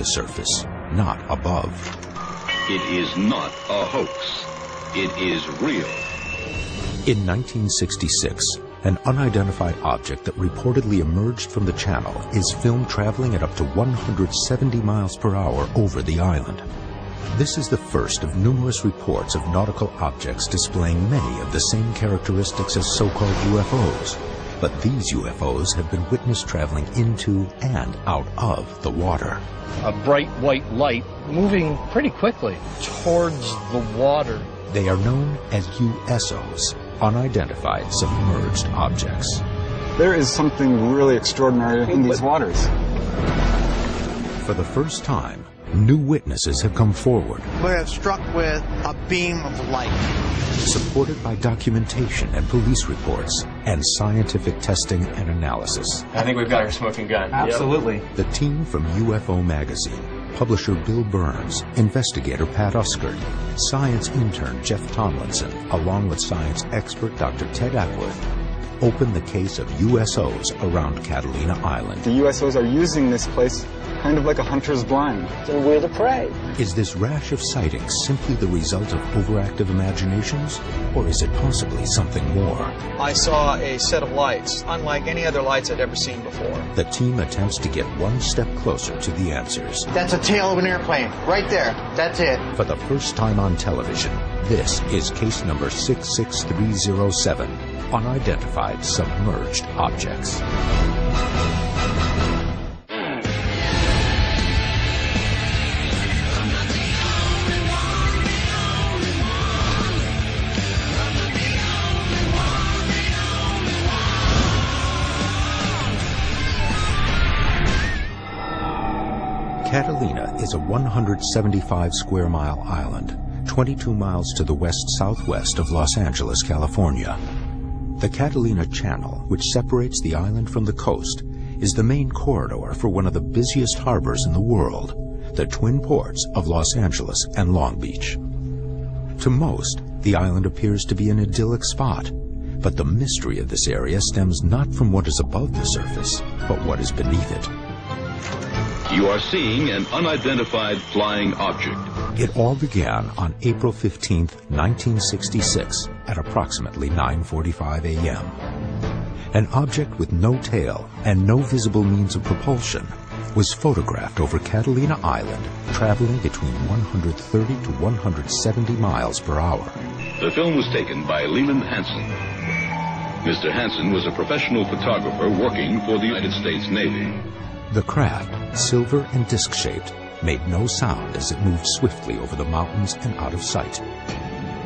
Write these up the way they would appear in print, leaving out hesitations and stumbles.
the surface, not above. It is not a hoax. It is real. In 1966, an unidentified object that reportedly emerged from the channel is filmed traveling at up to 170 miles per hour over the island. This is the first of numerous reports of nautical objects displaying many of the same characteristics as so-called UFOs. But these UFOs have been witnessed traveling into and out of the water. A bright white light moving pretty quickly towards the water. They are known as USOs, unidentified submerged objects. There is something really extraordinary in these waters. For the first time, new witnesses have come forward. We're struck with a beam of light. Supported by documentation and police reports and scientific testing and analysis. I think we've got our smoking gun. Absolutely. Yep. The team from UFO Magazine, publisher Bill Burns, investigator Pat Uskert, science intern Jeff Tomlinson, along with science expert Dr. Ted Ackworth, opened the case of USOs around Catalina Island. The USOs are using this place kind of like a hunter's blind. And we're the prey. Is this rash of sightings simply the result of overactive imaginations, or is it possibly something more? I saw a set of lights, unlike any other lights I'd ever seen before. The team attempts to get one step closer to the answers. That's a tail of an airplane, right there. That's it. For the first time on television, this is case number 66307, unidentified submerged objects. Catalina is a 175 square mile island, 22 miles to the west-southwest of Los Angeles, California. The Catalina Channel, which separates the island from the coast, is the main corridor for one of the busiest harbors in the world, the twin ports of Los Angeles and Long Beach. To most, the island appears to be an idyllic spot, but the mystery of this area stems not from what is above the surface, but what is beneath it. You are seeing an unidentified flying object. It all began on April 15, 1966, at approximately 9:45 a.m. An object with no tail and no visible means of propulsion was photographed over Catalina Island, traveling between 130 to 170 miles per hour. The film was taken by Leland Hansen. Mr. Hansen was a professional photographer working for the United States Navy. The craft, silver and disc-shaped, made no sound as it moved swiftly over the mountains and out of sight.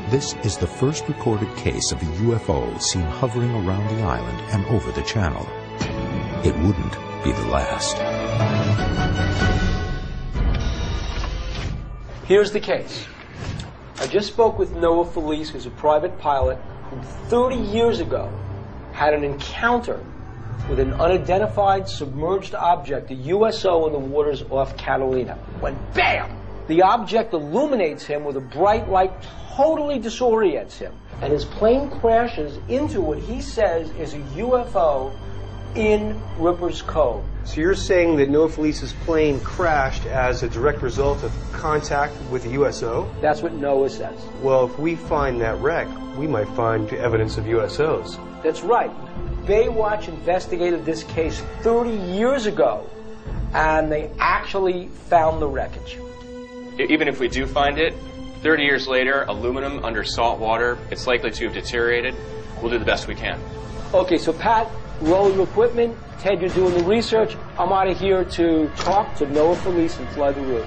This is the first recorded case of a UFO seen hovering around the island and over the channel. It wouldn't be the last. Here's the case. I just spoke with Noah Felice, who's a private pilot, who 30 years ago had an encounter with an unidentified submerged object, a USO in the waters off Catalina. When bam! The object illuminates him with a bright light, totally disorients him, and his plane crashes into what he says is a UFO in Rippers Cove. So you're saying that Noah Felice's plane crashed as a direct result of contact with a USO? That's what Noah says. Well, if we find that wreck, we might find evidence of USOs. That's right. Baywatch investigated this case 30 years ago, and they actually found the wreckage. Even if we do find it, 30 years later, aluminum under salt water, it's likely to have deteriorated. We'll do the best we can. Okay, so Pat, roll your equipment. Ted, you're doing the research. I'm out of here to talk to Noah Felice and fly the route.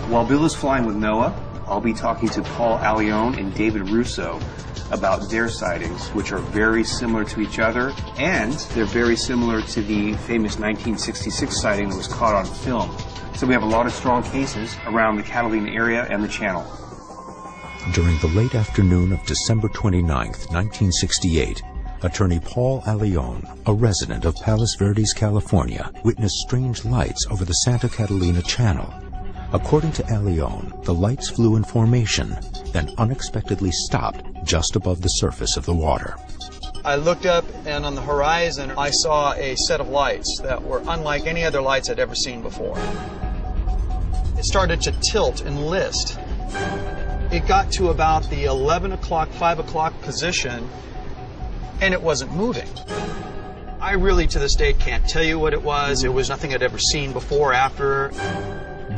While Bill is flying with Noah, I'll be talking to Paul Allione and David Russo about their sightings, which are very similar to each other, and they're very similar to the famous 1966 sighting that was caught on film. So we have a lot of strong cases around the Catalina area and the channel. During the late afternoon of December 29, 1968, attorney Paul Allione, a resident of Palos Verdes, California, witnessed strange lights over the Santa Catalina Channel. According to Allione, the lights flew in formation, then unexpectedly stopped just above the surface of the water. I looked up, and on the horizon, I saw a set of lights that were unlike any other lights I'd ever seen before. It started to tilt and list. It got to about the 11 o'clock, 5 o'clock position, and it wasn't moving. I really, to this day, can't tell you what it was. It was nothing I'd ever seen before or after.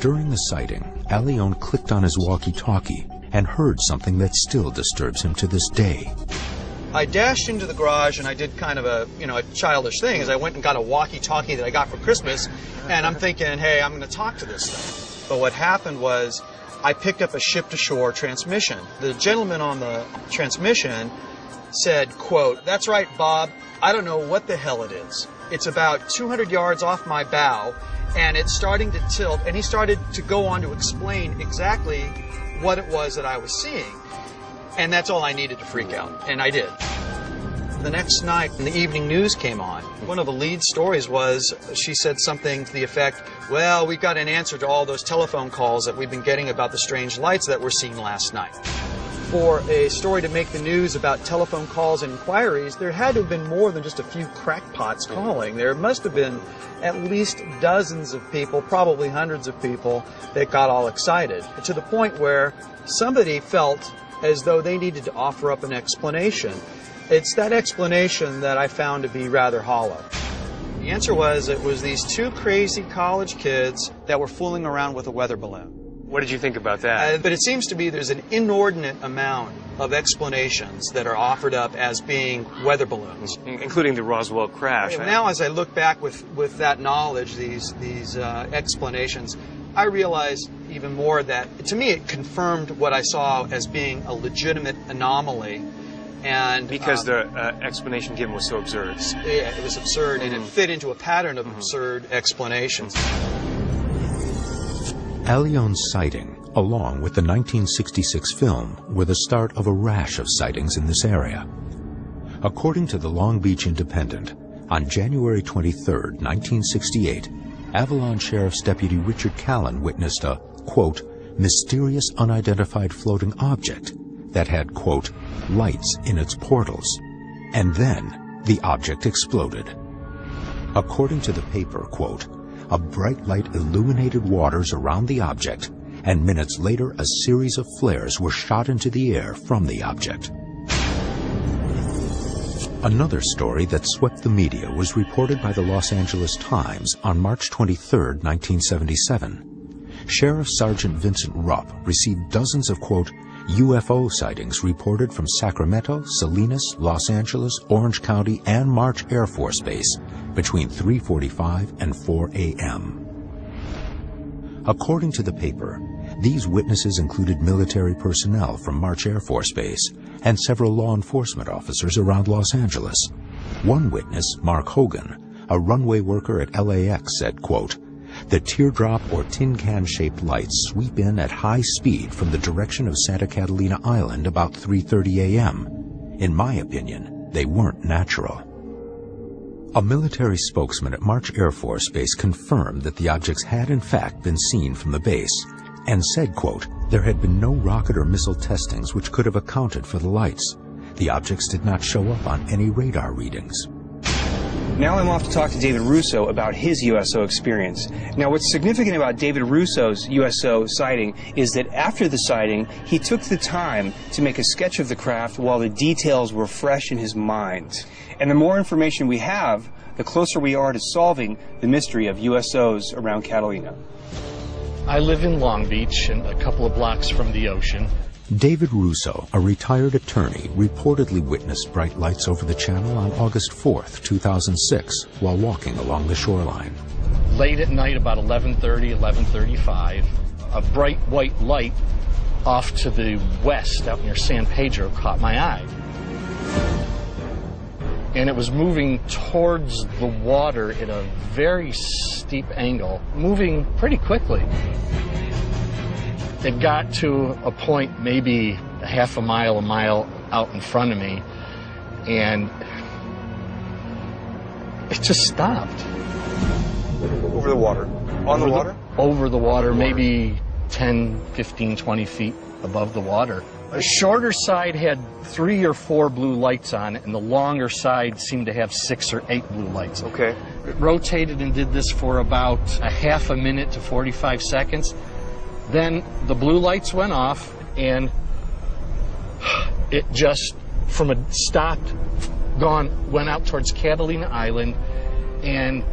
During the sighting, Allione clicked on his walkie-talkie and heard something that still disturbs him to this day. I dashed into the garage, and I did kind of a childish thing, as I went and got a walkie-talkie that I got for Christmas, and I'm thinking, hey, I'm going to talk to this thing. But what happened was I picked up a ship-to-shore transmission. The gentleman on the transmission said, quote, "That's right, Bob, I don't know what the hell it is. It's about 200 yards off my bow, and it's starting to tilt," and he started to go on to explain exactly what it was that I was seeing. And that's all I needed to freak out, and I did. The next night, the evening news came on. One of the lead stories was, she said something to the effect, "Well, we've got an answer to all those telephone calls that we've been getting about the strange lights that were seen last night." For a story to make the news about telephone calls and inquiries, there had to have been more than just a few crackpots calling. There must have been at least dozens of people, probably hundreds of people, that got all excited, to the point where somebody felt as though they needed to offer up an explanation. It's that explanation that I found to be rather hollow. The answer was, it was these two crazy college kids that were fooling around with a weather balloon. What did you think about that? But it seems to be there's an inordinate amount of explanations that are offered up as being weather balloons. Including the Roswell crash. Now, as I look back with that knowledge, these explanations, I realize even more that, to me, it confirmed what I saw as being a legitimate anomaly. And because the explanation given was so absurd. Yeah, it was absurd, and it fit into a pattern of absurd explanations. Allione's sighting, along with the 1966 film, were the start of a rash of sightings in this area. According to the Long Beach Independent, on January 23, 1968, Avalon Sheriff's Deputy Richard Callan witnessed a, quote, mysterious unidentified floating object that had, quote, lights in its portals. And then the object exploded. According to the paper, quote, a bright light illuminated waters around the object, and minutes later a series of flares were shot into the air from the object. Another story that swept the media was reported by the Los Angeles Times on March 23, 1977. Sheriff Sergeant Vincent Rupp received dozens of, quote, UFO sightings reported from Sacramento, Salinas, Los Angeles, Orange County, and March Air Force Base between 3:45 and 4 a.m. According to the paper, these witnesses included military personnel from March Air Force Base and several law enforcement officers around Los Angeles. One witness, Mark Hogan, a runway worker at LAX, said, quote, the teardrop or tin can-shaped lights sweep in at high speed from the direction of Santa Catalina Island about 3:30 a.m. In my opinion, they weren't natural. A military spokesman at March Air Force Base confirmed that the objects had in fact been seen from the base and said, quote, there had been no rocket or missile testings which could have accounted for the lights. The objects did not show up on any radar readings. Now I'm off to talk to David Russo about his USO experience. Now what's significant about David Russo's USO sighting is that after the sighting, he took the time to make a sketch of the craft while the details were fresh in his mind. And the more information we have, the closer we are to solving the mystery of USOs around Catalina. I live in Long Beach, and a couple of blocks from the ocean. David Russo, a retired attorney, reportedly witnessed bright lights over the channel on August 4, 2006, while walking along the shoreline. Late at night, about 11:30, 11:35, a bright white light off to the west, out near San Pedro, caught my eye. And it was moving towards the water at a very steep angle, moving pretty quickly. It got to a point maybe a mile out in front of me, and it just stopped. Over the water? On the water? over the water, maybe 10, 15, 20 feet above the water. The shorter side had 3 or 4 blue lights on it, and the longer side seemed to have 6 or 8 blue lights. Okay. It rotated and did this for about a half a minute to 45 seconds. Then the blue lights went off, and it just, from a stopped, went out towards Catalina Island, and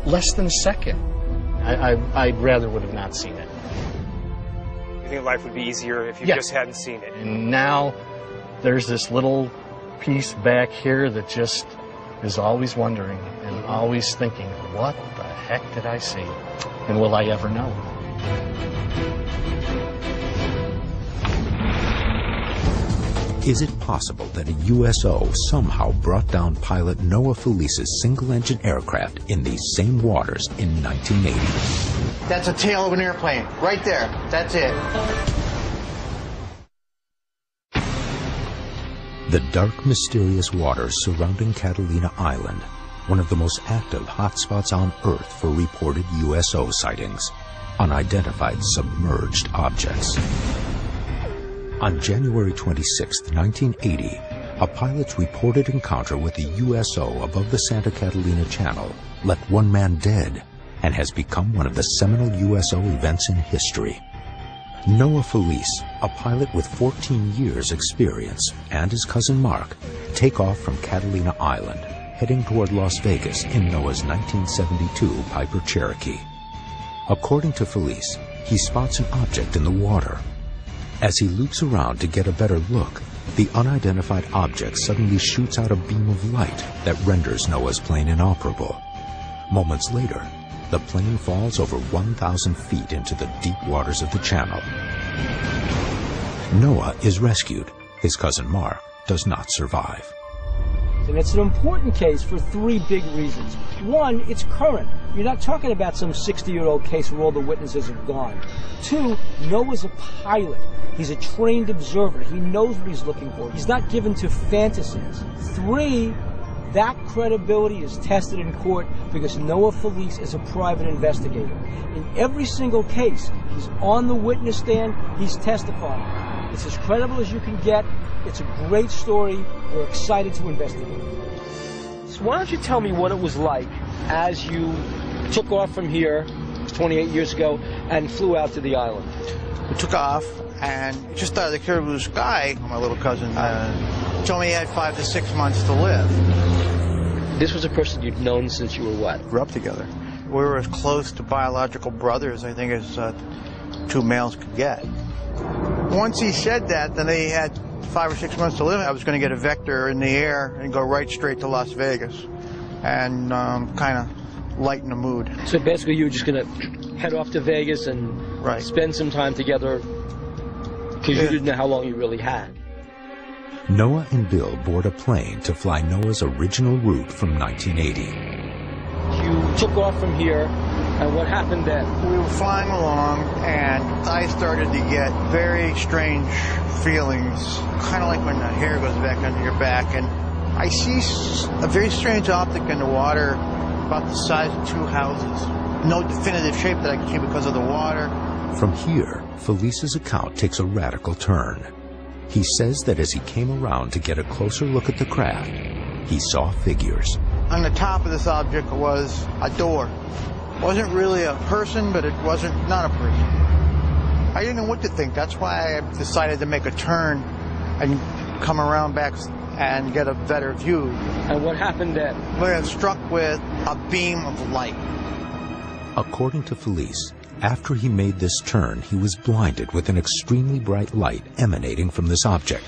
less than a second. I'd rather would have not seen it. You think life would be easier if you Yes. just hadn't seen it? And now there's this little piece back here that just is always wondering and always thinking, what the heck did I see? And will I ever know? Is it possible that a USO somehow brought down pilot Noah Felice's single-engine aircraft in these same waters in 1980? That's a tail of an airplane, right there. That's it. The dark, mysterious waters surrounding Catalina Island, one of the most active hotspots on Earth for reported USO sightings, unidentified submerged objects. On January 26, 1980, a pilot's reported encounter with a USO above the Santa Catalina Channel left one man dead and has become one of the seminal USO events in history. Noah Felice, a pilot with 14 years' experience, and his cousin Mark take off from Catalina Island, heading toward Las Vegas in Noah's 1972 Piper Cherokee. According to Felice, he spots an object in the water. As he loops around to get a better look, the unidentified object suddenly shoots out a beam of light that renders Noah's plane inoperable. Moments later, the plane falls over 1,000 feet into the deep waters of the channel. Noah is rescued. His cousin Mark does not survive. And it's an important case for 3 big reasons. One, it's current. You're not talking about some 60-year-old case where all the witnesses have gone. 2, Noah's a pilot. He's a trained observer. He knows what he's looking for. He's not given to fantasies. 3, that credibility is tested in court because Noah Felice is a private investigator. In every single case, he's on the witness stand, he's testifying. It's as credible as you can get. It's a great story. We're excited to investigate. So why don't you tell me what it was like as you took off from here 28 years ago and flew out to the island? We took off, and just out of the clear blue sky, my little cousin told me he had 5 to 6 months to live. This was a person you'd known since you were what? Grew up together. We were as close to biological brothers, I think, as 2 males could get. Once he said that, then he had 5 or 6 months to live. I was going to get a vector in the air and go right straight to Las Vegas and kind of lighten the mood. So basically you were just going to head off to Vegas and spend some time together because you didn't know how long you really had. Noah and Bill board a plane to fly Noah's original route from 1980. You took off from here, and what happened then? We were flying along, and I started to get very strange feelings, kind of like when the hair goes back under your back, and I see a very strange object in the water about the size of 2 houses. No definitive shape that I can see because of the water. From here, Felice's account takes a radical turn. He says that as he came around to get a closer look at the craft, he saw figures. On the top of this object was a door. It wasn't really a person, but it wasn't not a person. I didn't know what to think. That's why I decided to make a turn and come around back and get a better view. And what happened then? We got struck with a beam of light. According to Felice, after he made this turn, he was blinded with an extremely bright light emanating from this object.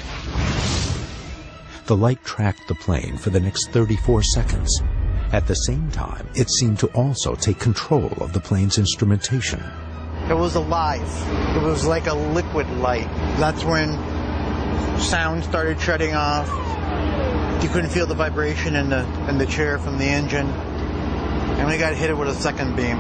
The light tracked the plane for the next 34 seconds. At the same time, it seemed to also take control of the plane's instrumentation. It was alive. It was like a liquid light. That's when sound started shutting off. You couldn't feel the vibration in the chair from the engine. And we got hit with a second beam.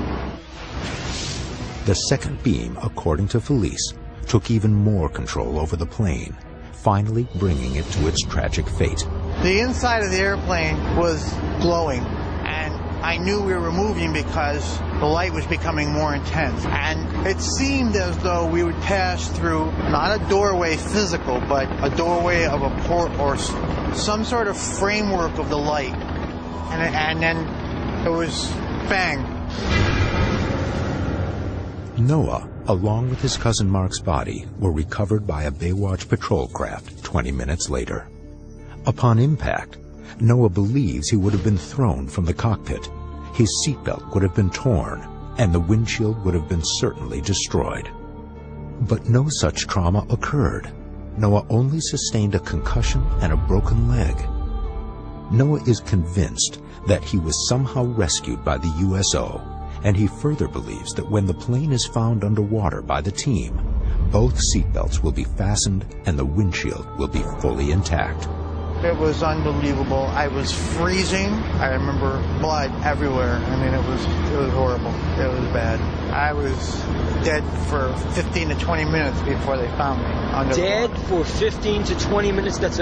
The second beam, according to Felice, took even more control over the plane, finally bringing it to its tragic fate. The inside of the airplane was glowing, and I knew we were moving because The light was becoming more intense, and it seemed as though we would pass through not a doorway physical, but a doorway of a port or some sort of framework of the light. And then it was bang. Noah, along with his cousin Mark's body, were recovered by a Baywatch patrol craft 20 minutes later. Upon impact, Noah believes he would have been thrown from the cockpit. His seatbelt would have been torn, and the windshield would have been certainly destroyed. But no such trauma occurred. Noah only sustained a concussion and a broken leg. Noah is convinced that he was somehow rescued by the USO, and he further believes that when the plane is found underwater by the team, both seatbelts will be fastened and the windshield will be fully intact. It was unbelievable. I was freezing. I remember blood everywhere. I mean, it was horrible. It was bad. I was dead for 15 to 20 minutes before they found me. Dead for 15 to 20 minutes? That's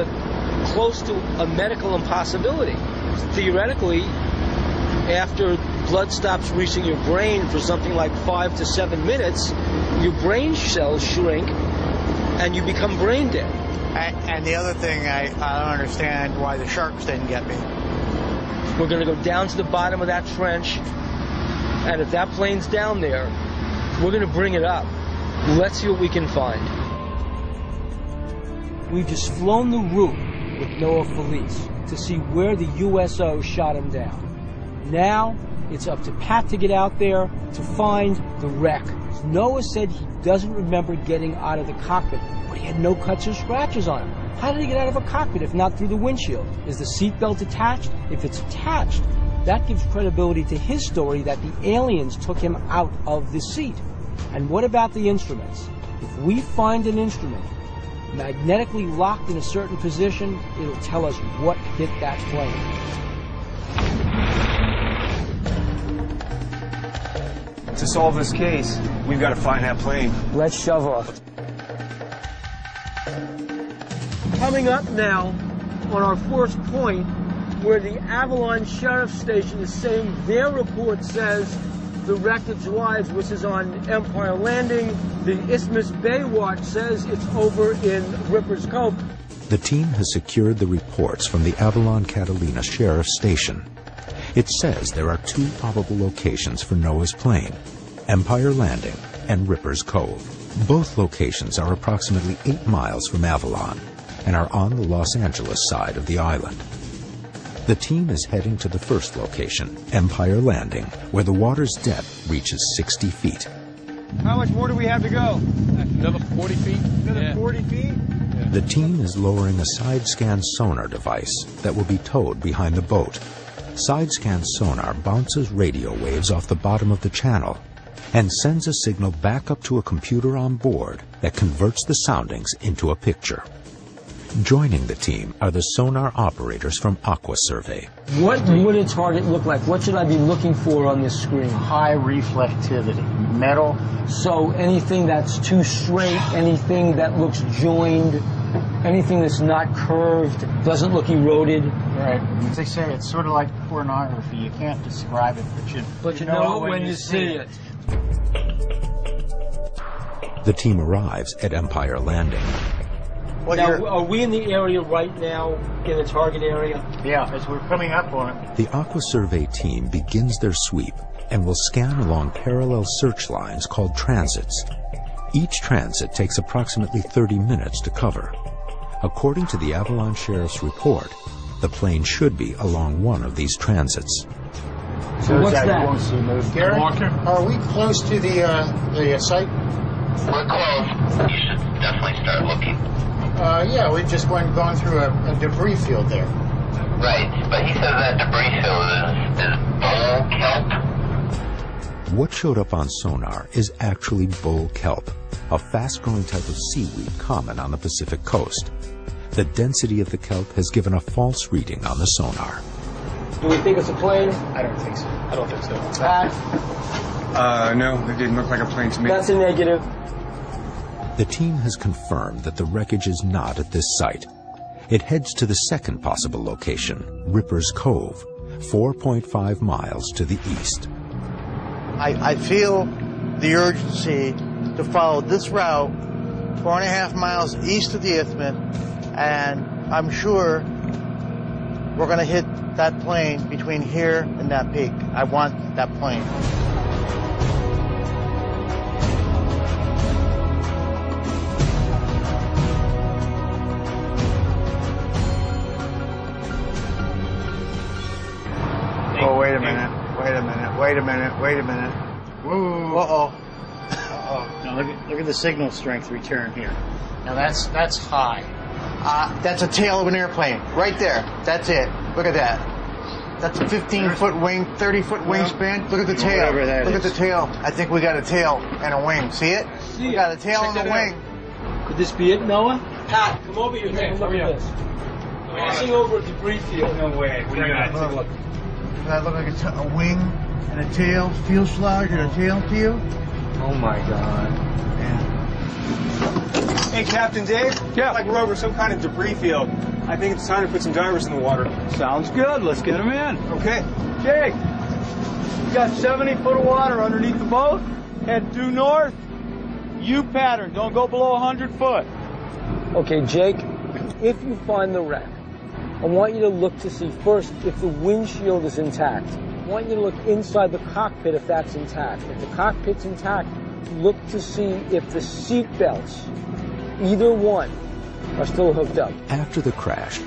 close to a medical impossibility. Theoretically, after blood stops reaching your brain for something like 5 to 7 minutes, your brain cells shrink and you become brain dead. And the other thing, I don't understand why the sharks didn't get me. We're going to go down to the bottom of that trench, and if that plane's down there, we're going to bring it up. Let's see what we can find. We've just flown the route with Noah Felice to see where the USO shot him down. Now, it's up to Pat to get out there to find the wreck. Noah said he doesn't remember getting out of the cockpit, but he had no cuts or scratches on him. How did he get out of a cockpit if not through the windshield? Is the seatbelt attached? If it's attached, that gives credibility to his story that the aliens took him out of the seat. And what about the instruments? If we find an instrument magnetically locked in a certain position, it'll tell us what hit that plane. To solve this case, we've got to find that plane. Let's shove off. Coming up now on our first point, where the Avalon Sheriff Station is saying their report says the wreckage lies, which is on Empire Landing. The Isthmus Baywatch says it's over in Rippers Cove. The team has secured the reports from the Avalon Catalina Sheriff Station. It says there are 2 probable locations for Noah's plane, Empire Landing and Rippers Cove. Both locations are approximately 8 miles from Avalon and are on the Los Angeles side of the island. The team is heading to the first location, Empire Landing, where the water's depth reaches 60 feet. How much more do we have to go? Another 40 feet. Another 40 feet? Yeah. The team is lowering a side-scan sonar device that will be towed behind the boat. Side-scan sonar bounces radio waves off the bottom of the channel and sends a signal back up to a computer on board that converts the soundings into a picture. Joining the team are the sonar operators from Aqua Survey. What would a target look like? What should I be looking for on this screen? High reflectivity, metal. So anything that's too straight, anything that looks joined, anything that's not curved, doesn't look eroded. Right. As they say, it's sort of like pornography. You can't describe it, but you know it when you see it. The team arrives at Empire Landing. Well, now, are we in the area right now, in the target area? Yeah, as we're coming up on it. The Aqua Survey team begins their sweep and will scan along parallel search lines called transits. Each transit takes approximately 30 minutes to cover. According to the Avalon Sheriff's report, the plane should be along one of these transits. So what's that? Gary, are we close to the site? We're close. You should definitely start looking. Yeah, we've just gone through a debris field there. Right, but he says that debris field is bull kelp. What showed up on sonar is actually bull kelp, a fast-growing type of seaweed common on the Pacific coast. The density of the kelp has given a false reading on the sonar. Do we think it's a plane? I don't think so. I don't think so. No, it didn't look like a plane to me. That's a negative. The team has confirmed that the wreckage is not at this site. It heads to the second possible location, Rippers Cove, 4.5 miles to the east. I feel the urgency to follow this route 4.5 miles east of the isthmus, and I'm sure we're going to hit that plane between here and that peak. I want that plane. Oh, wait a minute. Wait a minute. Wait a minute. Wait a minute. Whoa. Uh-oh. Uh-oh. Now look at the signal strength return here. Now that's high. That's a tail of an airplane. Right there. That's it. Look at that. That's a 15-foot wing, 30-foot wingspan. Look at the tail. Look at the tail. I think we got a tail and a wing. See it? We got a tail and a wing. Could this be it, Noah? Pat, come over here. Take a look at this. Passing over a debris field. No way. What do you got? Take a look. Does that look like a wing and a tail? Fuselage and a tail to you? Oh my God. Hey, Captain Dave? Yeah. Like we're over some kind of debris field. I think it's time to put some divers in the water. Sounds good. Let's get them in. Okay. Jake, you got 70 foot of water underneath the boat. Head due north. U pattern. Don't go below 100 foot. Okay, Jake, if you find the wreck, I want you to look to see first if the windshield is intact. I want you to look inside the cockpit if that's intact. If the cockpit's intact, look to see if the seat belts, either one, are still hooked up. After the crash,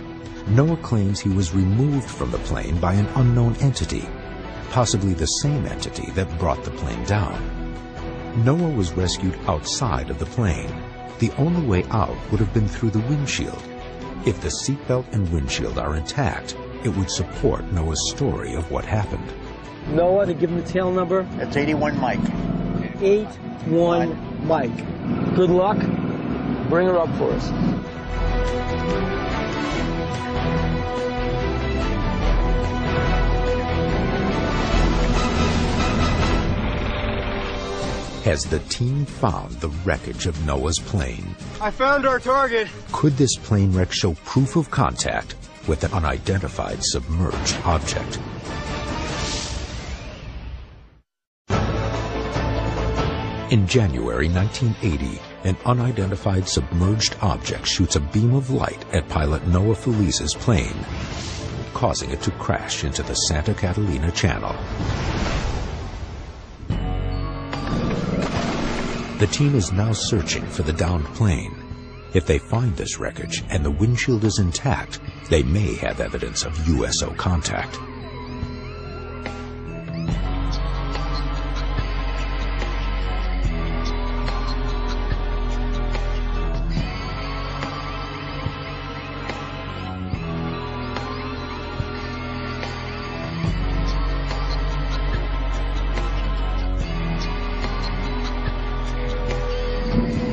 Noah claims he was removed from the plane by an unknown entity, possibly the same entity that brought the plane down. Noah was rescued outside of the plane. The only way out would have been through the windshield. If the seatbelt and windshield are intact, it would support Noah's story of what happened. Noah, to give him the tail number? That's 81 Mike. 81 Mike. Good luck. Bring her up for us. Has the team found the wreckage of Noah's plane? I found our target. Could this plane wreck show proof of contact with an unidentified submerged object? In January 1980, an unidentified submerged object shoots a beam of light at pilot Noah Felice's plane, causing it to crash into the Santa Catalina Channel. The team is now searching for the downed plane. If they find this wreckage and the windshield is intact, they may have evidence of USO contact.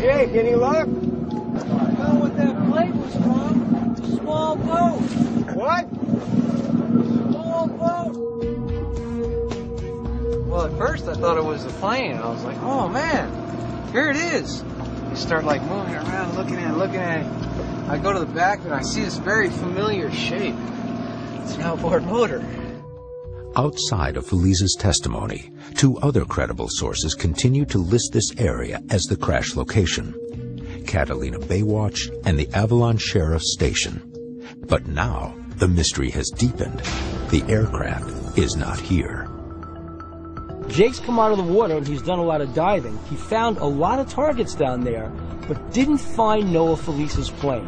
Jake, any luck? I know what that plate was from. It's a small boat. What? Small boat. Well, at first I thought it was a plane. I was like, oh man, here it is. You start like moving around, looking at it. I go to the back and I see this very familiar shape. It's an outboard motor. Outside of Felice's testimony, two other credible sources continue to list this area as the crash location: Catalina Baywatch and the Avalon Sheriff's Station. But now the mystery has deepened. The aircraft is not here. Jake's come out of the water and he's done a lot of diving. He found a lot of targets down there, but didn't find Noah Felice's plane.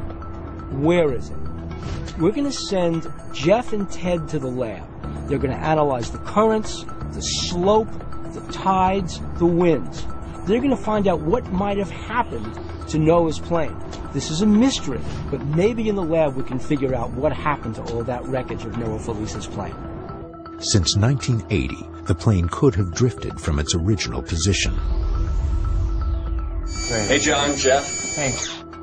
Where is it? We're going to send Jeff and Ted to the lab. They're going to analyze the currents, the slope, the tides, the winds. They're going to find out what might have happened to Noah's plane. This is a mystery, but maybe in the lab we can figure out what happened to all that wreckage of Noah Felice's plane. Since 1980, the plane could have drifted from its original position. Hey, John, Jeff. Hey.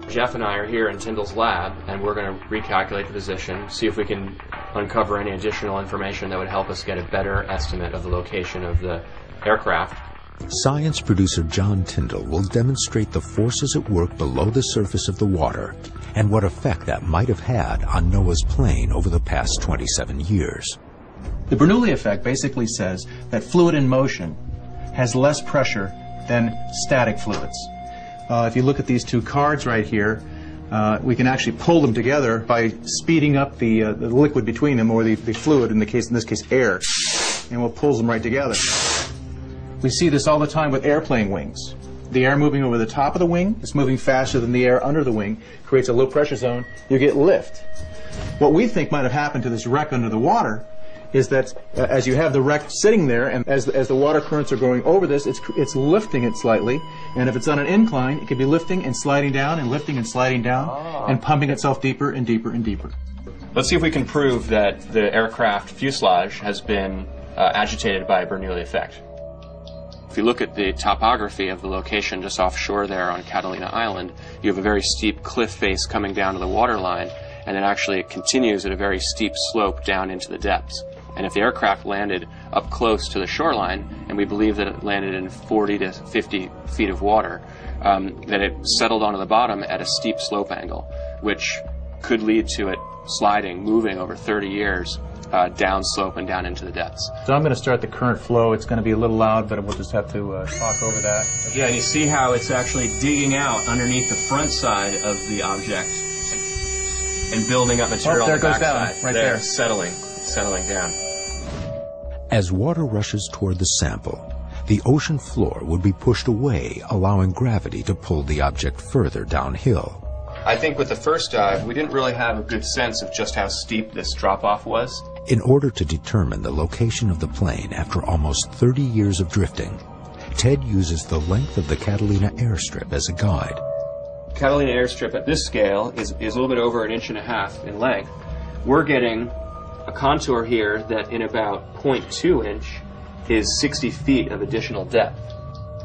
Jeff and I are here in Tyndall's lab, and we're going to recalculate the position, see if we can uncover any additional information that would help us get a better estimate of the location of the aircraft. Science producer John Tyndall will demonstrate the forces at work below the surface of the water and what effect that might have had on Noah's plane over the past 27 years. The Bernoulli effect basically says that fluid in motion has less pressure than static fluids. If you look at these two cards right here, we can actually pull them together by speeding up the liquid between them, or the fluid, in this case air, and we'll pull them right together. We see this all the time with airplane wings. The air moving over the top of the wing is moving faster than the air under the wing, creates a low pressure zone, you get lift. What we think might have happened to this wreck under the water is that as you have the wreck sitting there, and as the water currents are going over this, it's lifting it slightly, and if it's on an incline, it could be lifting and sliding down and lifting and sliding down and pumping itself deeper and deeper and deeper. Let's see if we can prove that the aircraft fuselage has been agitated by a Bernoulli effect. If you look at the topography of the location just offshore there on Catalina Island, you have a very steep cliff face coming down to the waterline, and then actually it continues at a very steep slope down into the depths. And if the aircraft landed up close to the shoreline, and we believe that it landed in 40 to 50 feet of water, that it settled onto the bottom at a steep slope angle, which could lead to it sliding, moving over 30 years down slope and down into the depths. So I'm going to start the current flow. It's going to be a little loud, but we'll just have to talk over that. Yeah, and you see how it's actually digging out underneath the front side of the object and building up material on the back side. Right there. Settling down. As water rushes toward the sample, the ocean floor would be pushed away, allowing gravity to pull the object further downhill. I think with the first dive, we didn't really have a good sense of just how steep this drop-off was. In order to determine the location of the plane after almost 30 years of drifting, Ted uses the length of the Catalina airstrip as a guide. Catalina airstrip at this scale is a little bit over 1.5 inches in length. We're getting a contour here that in about 0.2 inch is 60 feet of additional depth.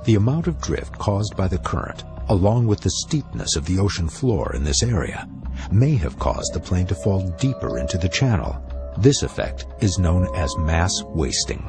The amount of drift caused by the current, along with the steepness of the ocean floor in this area, may have caused the plane to fall deeper into the channel. This effect is known as mass wasting.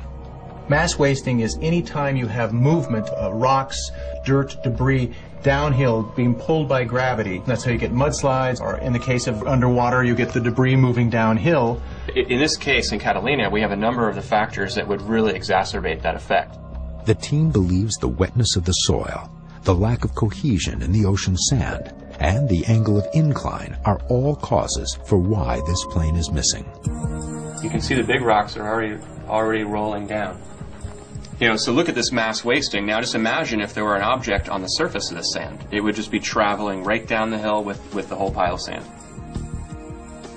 Mass wasting is any time you have movement of rocks, dirt, debris downhill being pulled by gravity. That's how you get mudslides, or in the case of underwater, you get the debris moving downhill. In this case, in Catalina, we have a number of the factors that would really exacerbate that effect. The team believes the wetness of the soil, the lack of cohesion in the ocean sand, and the angle of incline are all causes for why this plane is missing. You can see the big rocks are already rolling down. So look at this mass wasting. Now just imagine if there were an object on the surface of the sand. It would just be traveling right down the hill with the whole pile of sand.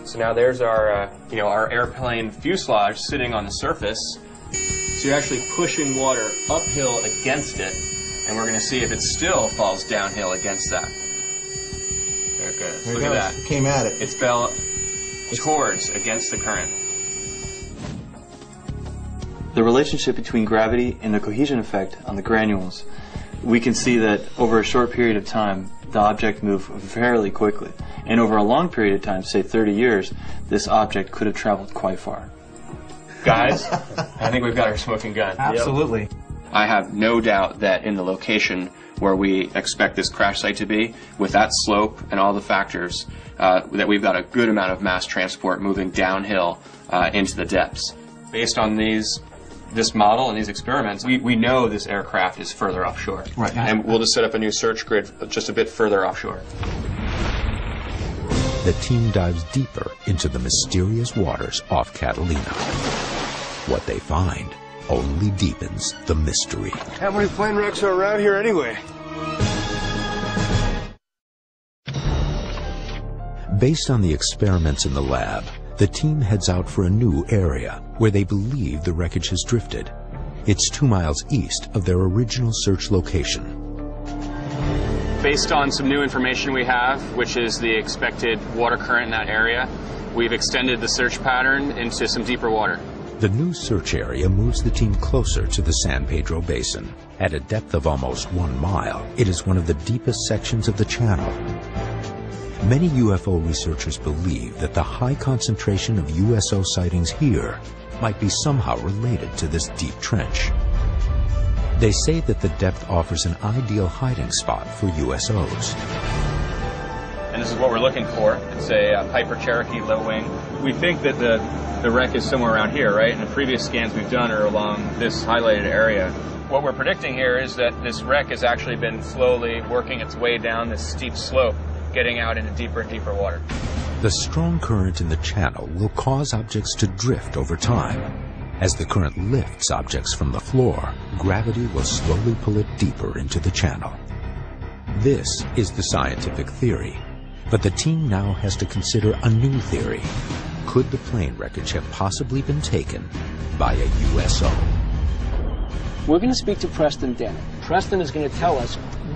So now there's our, our airplane fuselage sitting on the surface. So you're actually pushing water uphill against it, and we're going to see if it still falls downhill against that. There it goes. Look at that. It came at it. It fell towards, against the current. The relationship between gravity and the cohesion effect on the granules, we can see that over a short period of time, the object moved fairly quickly. And over a long period of time, say 30 years, this object could have traveled quite far. Guys, I think we've got our smoking gun. Absolutely. Yep. I have no doubt that in the location where we expect this crash site to be, with that slope and all the factors, that we've got a good amount of mass transport moving downhill into the depths. Based on this model and these experiments, we know this aircraft is further offshore. Right. And we'll just set up a new search grid just a bit further offshore. The team dives deeper into the mysterious waters off Catalina. What they find only deepens the mystery. How many plane wrecks are around here anyway? Based on the experiments in the lab, the team heads out for a new area where they believe the wreckage has drifted. It's 2 miles east of their original search location. Based on some new information we have, which is the expected water current in that area, we've extended the search pattern into some deeper water. The new search area moves the team closer to the San Pedro Basin. At a depth of almost 1 mile, it is one of the deepest sections of the channel. Many UFO researchers believe that the high concentration of USO sightings here might be somehow related to this deep trench. They say that the depth offers an ideal hiding spot for USOs. and this is what we're looking for. It's a Piper Cherokee low wing. We think that the wreck is somewhere around here, right? And the previous scans we've done are along this highlighted area. What we're predicting here is that this wreck has actually been slowly working its way down this steep slope, getting out into deeper and deeper water. The strong current in the channel will cause objects to drift over time. As the current lifts objects from the floor, gravity will slowly pull it deeper into the channel. This is the scientific theory, but the team now has to consider a new theory. Could the plane wreckage have possibly been taken by a USO? We're going to speak to Preston Dennett. Preston is going to tell us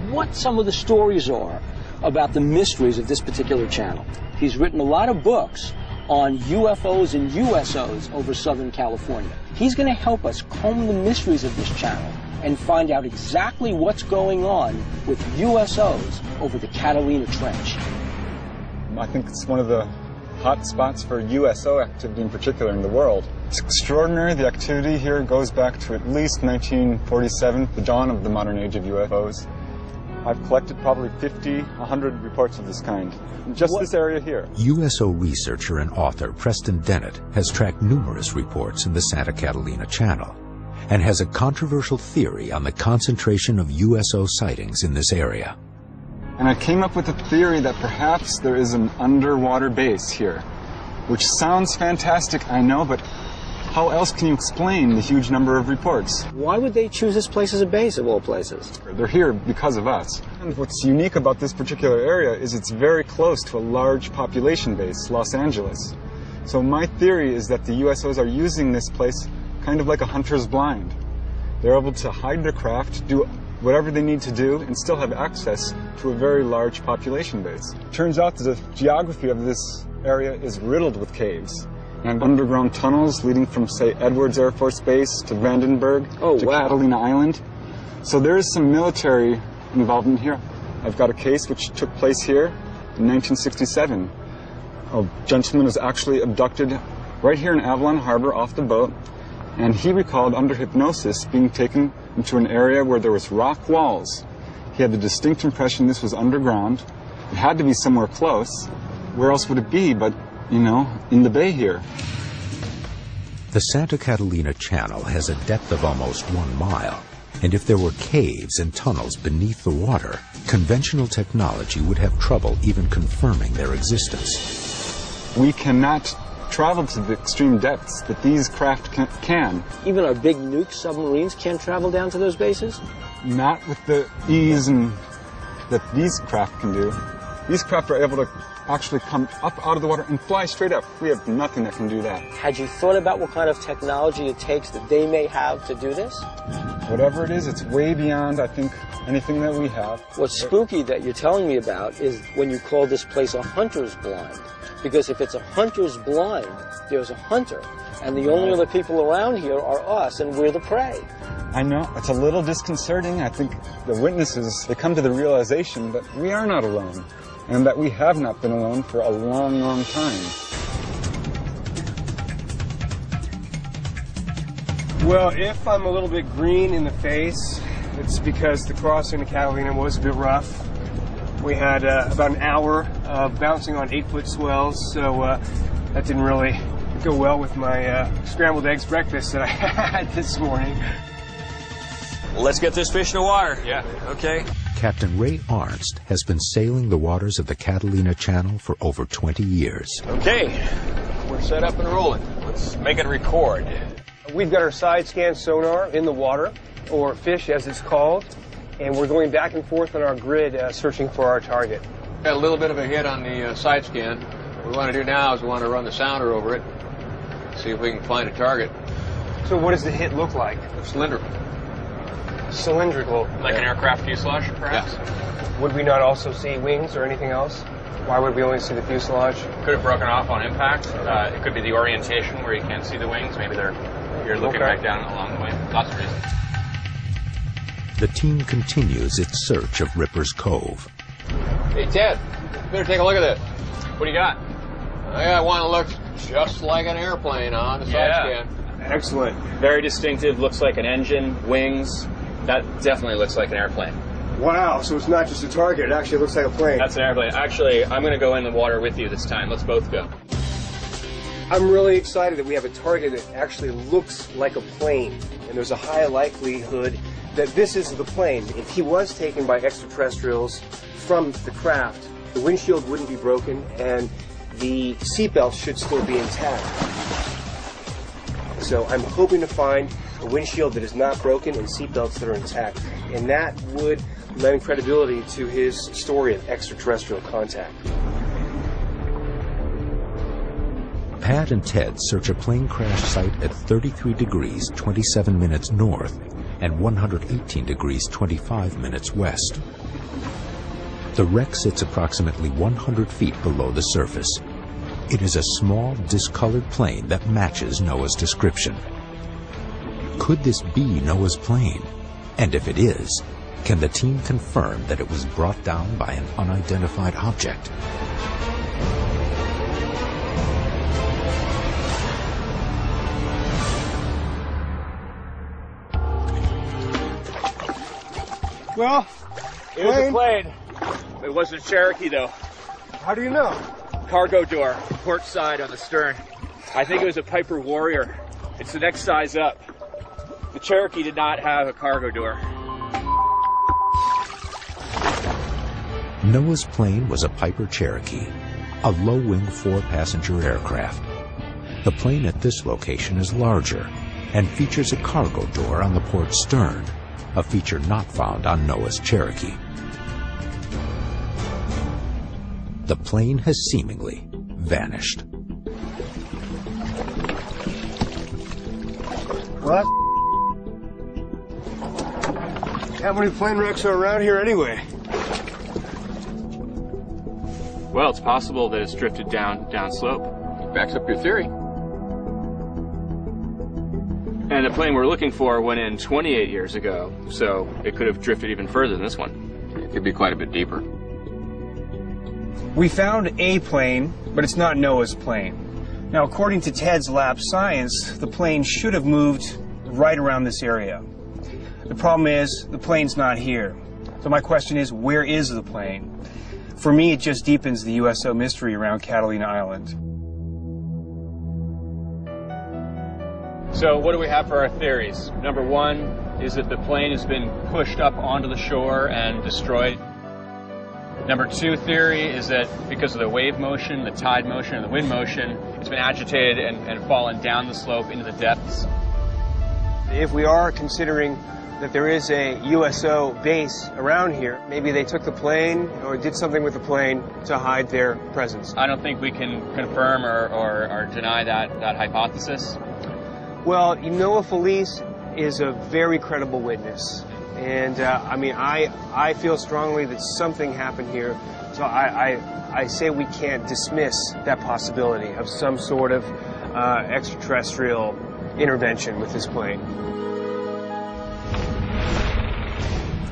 what some of the stories are about the mysteries of this particular channel. He's written a lot of books on UFOs and USOs over Southern California. He's going to help us comb the mysteries of this channel and find out exactly what's going on with USOs over the Catalina Trench. I think it's one of the hot spots for USO activity in particular in the world. It's extraordinary. The activity here goes back to at least 1947, the dawn of the modern age of UFOs. I've collected probably 50, 100 reports of this kind. Just this area here. USO researcher and author Preston Dennett has tracked numerous reports in the Santa Catalina Channel and has a controversial theory on the concentration of USO sightings in this area. And I came up with a theory that perhaps there is an underwater base here, which sounds fantastic, I know, but how else can you explain the huge number of reports? Why would they choose this place as a base of all places? They're here because of us. And what's unique about this particular area is it's very close to a large population base, Los Angeles. So my theory is that the USOs are using this place kind of like a hunter's blind. They're able to hide their craft, do whatever they need to do, and still have access to a very large population base. Turns out that the geography of this area is riddled with caves and underground tunnels leading from, say, Edwards Air Force Base to Vandenberg to Catalina Island. So there is some military involvement here. I've got a case which took place here in 1967. A gentleman was actually abducted right here in Avalon Harbor off the boat, and he recalled under hypnosis being taken into an area where there was rock walls. He had the distinct impression this was underground. It had to be somewhere close. Where else would it be but, you know, in the bay here? The Santa Catalina Channel has a depth of almost 1 mile, and if there were caves and tunnels beneath the water, conventional technology would have trouble even confirming their existence. We cannot travel to the extreme depths that these craft can. Even our big nuke submarines can't travel down to those bases? Not with the ease that these craft can do. These craft are able to actually come up out of the water and fly straight up. We have nothing that can do that. Had you thought about what kind of technology it takes that they may have to do this? Whatever it is, it's way beyond, I think, anything that we have. What's spooky that you're telling me about is when you call this place a hunter's blind. Because if it's a hunter's blind, there's a hunter. And the only other people around here are us, and we're the prey. I know. It's a little disconcerting. I think the witnesses, they come to the realization that we are not alone, and that we have not been alone for a long, long time. Well, if I'm a little bit green in the face, it's because the crossing to Catalina was a bit rough. We had about an hour of bouncing on 8-foot swells, so that didn't really go well with my scrambled eggs breakfast that I had this morning. Let's get this fish in the water. Yeah. Okay. Captain Ray Arnst has been sailing the waters of the Catalina Channel for over 20 years. Okay, we're set up and rolling. Let's make it record. We've got our side scan sonar in the water, or fish as it's called, and we're going back and forth on our grid searching for our target. Got a little bit of a hit on the side scan. What we want to do now is we want to run the sounder over it, see if we can find a target. So what does the hit look like? Cylindrical. Cylindrical. Like an aircraft fuselage, perhaps? Yeah. Would we not also see wings or anything else? Why would we only see the fuselage? Could have broken off on impact. It could be the orientation where you can't see the wings. Maybe you're looking right down along the way. Lots of reasons. The team continues its search of Ripper's Cove. Hey, Ted, better take a look at this. What do you got? I want to look just like an airplane on the side scan. Excellent. Very distinctive. Looks like an engine, wings. That definitely looks like an airplane. Wow, so it's not just a target, it actually looks like a plane. That's an airplane. Actually, I'm going to go in the water with you this time. Let's both go. I'm really excited that we have a target that actually looks like a plane, and there's a high likelihood that this is the plane. If he was taken by extraterrestrials from the craft, the windshield wouldn't be broken, and the seatbelt should still be intact. So I'm hoping to find a windshield that is not broken and seatbelts that are intact. And that would lend credibility to his story of extraterrestrial contact. Pat and Ted search a plane crash site at 33 degrees 27 minutes north and 118 degrees 25 minutes west. The wreck sits approximately 100 feet below the surface. It is a small, discolored plane that matches Noah's description. Could this be Noah's plane? And if it is, can the team confirm that it was brought down by an unidentified object? Well, it was a plane. It wasn't a Cherokee, though. How do you know? Cargo door, port side on the stern. I think it was a Piper Warrior. It's the next size up. The Cherokee did not have a cargo door. Noah's plane was a Piper Cherokee, a low-wing 4-passenger aircraft. The plane at this location is larger and features a cargo door on the port stern, a feature not found on Noah's Cherokee. The plane has seemingly vanished. What? How many plane wrecks are around here anyway? Well, it's possible that it's drifted downslope. Backs up your theory. And the plane we're looking for went in 28 years ago, so it could have drifted even further than this one. It could be quite a bit deeper. We found a plane, but it's not Noah's plane. Now, according to Ted's lab science, the plane should have moved right around this area. The problem is, the plane's not here. So my question is, where is the plane? For me, it just deepens the USO mystery around Catalina Island. So what do we have for our theories? Number one is that the plane has been pushed up onto the shore and destroyed. Number two theory is that because of the wave motion, the tide motion, and the wind motion, it's been agitated and fallen down the slope into the depths. If we are considering that there is a USO base around here, maybe they took the plane or did something with the plane to hide their presence. I don't think we can confirm or deny that hypothesis. Well, Noah Felice is a very credible witness. And I mean, I feel strongly that something happened here. So I say we can't dismiss that possibility of some sort of extraterrestrial intervention with this plane.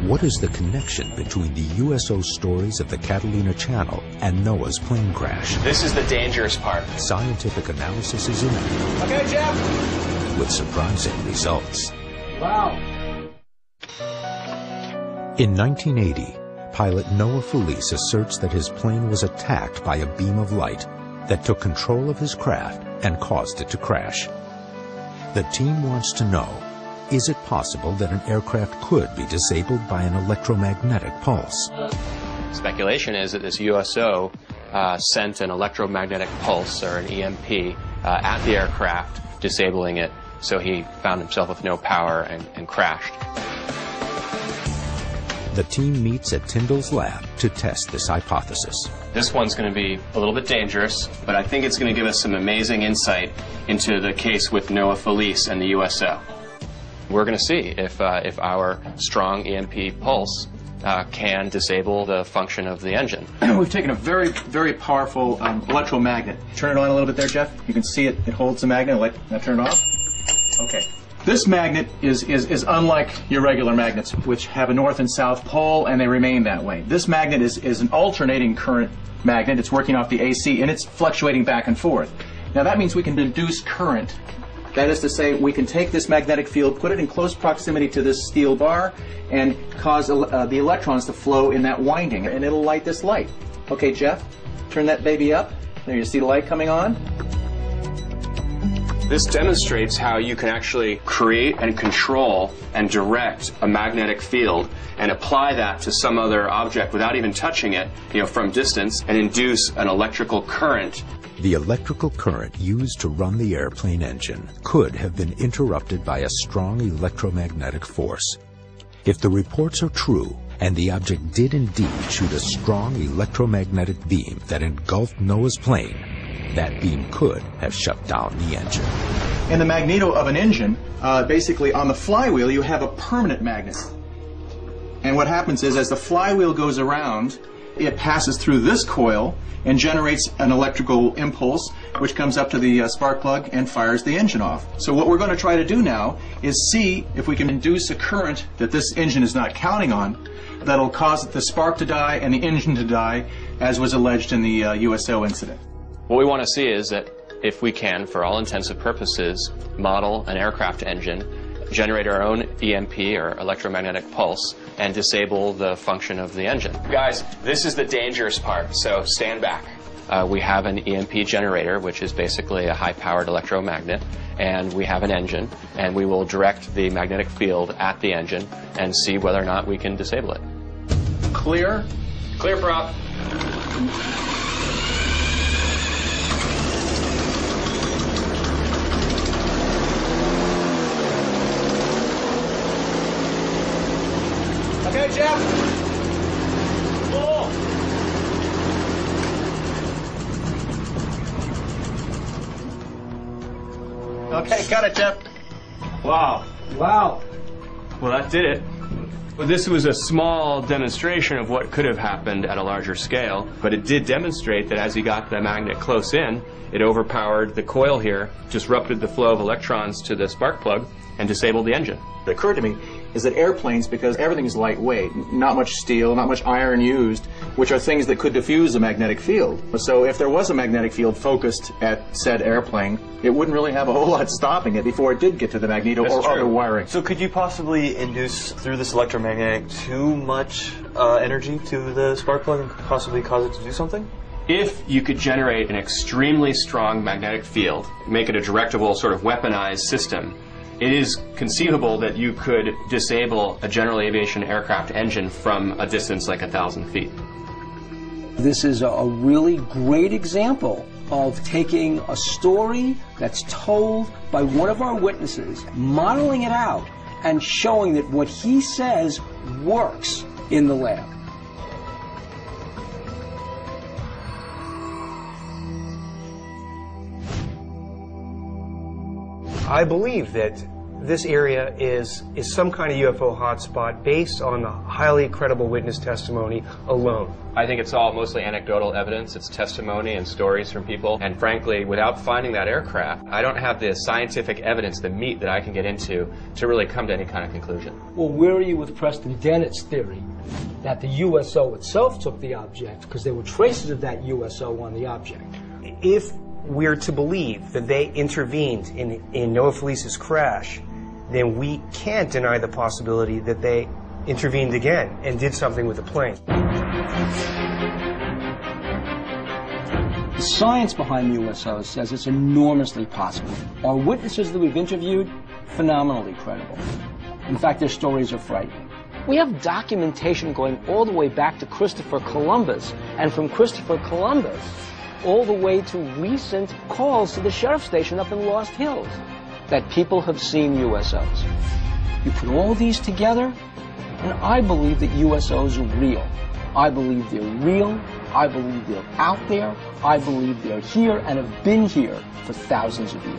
What is the connection between the USO stories of the Catalina Channel and Noah's plane crash? This is the dangerous part. Scientific analysis is imminent. Okay, Jeff. With surprising results. Wow. In 1980, pilot Noah Felice asserts that his plane was attacked by a beam of light that took control of his craft and caused it to crash. The team wants to know, is it possible that an aircraft could be disabled by an electromagnetic pulse? Speculation is that this USO sent an electromagnetic pulse, or an EMP, at the aircraft, disabling it, so he found himself with no power and crashed. The team meets at Tyndall's lab to test this hypothesis. This one's going to be a little bit dangerous, but I think it's going to give us some amazing insight into the case with Noah Felice and the USO. We're going to see if our strong EMP pulse can disable the function of the engine. We've taken a very, very powerful electromagnet. Turn it on a little bit there, Jeff. You can see it holds the magnet. Now turn it off. Okay. This magnet is unlike your regular magnets, which have a north and south pole, and they remain that way. This magnet is an alternating current magnet. It's working off the AC, and it's fluctuating back and forth. Now that means we can induce current That is to say, we can take this magnetic field, put it in close proximity to this steel bar, and cause the electrons to flow in that winding, and it'll light this light. Okay, Jeff, turn that baby up. There, you see the light coming on? This demonstrates how you can actually create and control and direct a magnetic field and apply that to some other object without even touching it, from distance, and induce an electrical current. The electrical current used to run the airplane engine could have been interrupted by a strong electromagnetic force. If the reports are true, and the object did indeed shoot a strong electromagnetic beam that engulfed Noah's plane, that beam could have shut down the engine. In the magneto of an engine, basically on the flywheel you have a permanent magnet. And what happens is, as the flywheel goes around, it passes through this coil and generates an electrical impulse which comes up to the spark plug and fires the engine off. So what we're going to try to do now is see if we can induce a current that this engine is not counting on that'll cause the spark to die and the engine to die, as was alleged in the USO incident. What we want to see is that if we can, for all intensive purposes, model an aircraft engine, generate our own EMP or electromagnetic pulse, and disable the function of the engine. Guys, this is the dangerous part, so stand back. We have an EMP generator, which is basically a high-powered electromagnet, and we have an engine, and we will direct the magnetic field at the engine and see whether or not we can disable it. Clear? Clear, prop. Okay, Jeff. Pull. Okay, got it, Jeff. Wow. Wow. Well, that did it. Well, this was a small demonstration of what could have happened at a larger scale, but it did demonstrate that as he got the magnet close in, it overpowered the coil here, disrupted the flow of electrons to the spark plug, and disabled the engine. It occurred to me is that airplanes, because everything is lightweight, not much steel, not much iron used, which are things that could diffuse a magnetic field. So if there was a magnetic field focused at said airplane, it wouldn't really have a whole lot stopping it before it did get to the magneto or other wiring. So could you possibly induce, through this electromagnetic, too much energy to the spark plug and possibly cause it to do something? If you could generate an extremely strong magnetic field, make it a directable sort of weaponized system, it is conceivable that you could disable a general aviation aircraft engine from a distance like 1,000 feet. This is a really great example of taking a story that's told by one of our witnesses, modeling it out, and showing that what he says works in the lab. I believe that this area is some kind of UFO hotspot based on the highly credible witness testimony alone. I think it's all mostly anecdotal evidence. It's testimony and stories from people. And frankly, without finding that aircraft, I don't have the scientific evidence, the meat that I can get into to really come to any kind of conclusion. Well, where are you with Preston Dennett's theory that the USO itself took the object because there were traces of that USO on the object? If we're to believe that they intervened in Noah Felice's crash, then we can't deny the possibility that they intervened again and did something with the plane. The science behind USOs says it's enormously possible. Our witnesses that we've interviewed, phenomenally credible. In fact, their stories are frightening. We have documentation going all the way back to Christopher Columbus, and from Christopher Columbus all the way to recent calls to the sheriff's station up in Lost Hills that people have seen USOs. You put all these together, and I believe that USOs are real. I believe they're real. I believe they're out there. I believe they're here and have been here for thousands of years.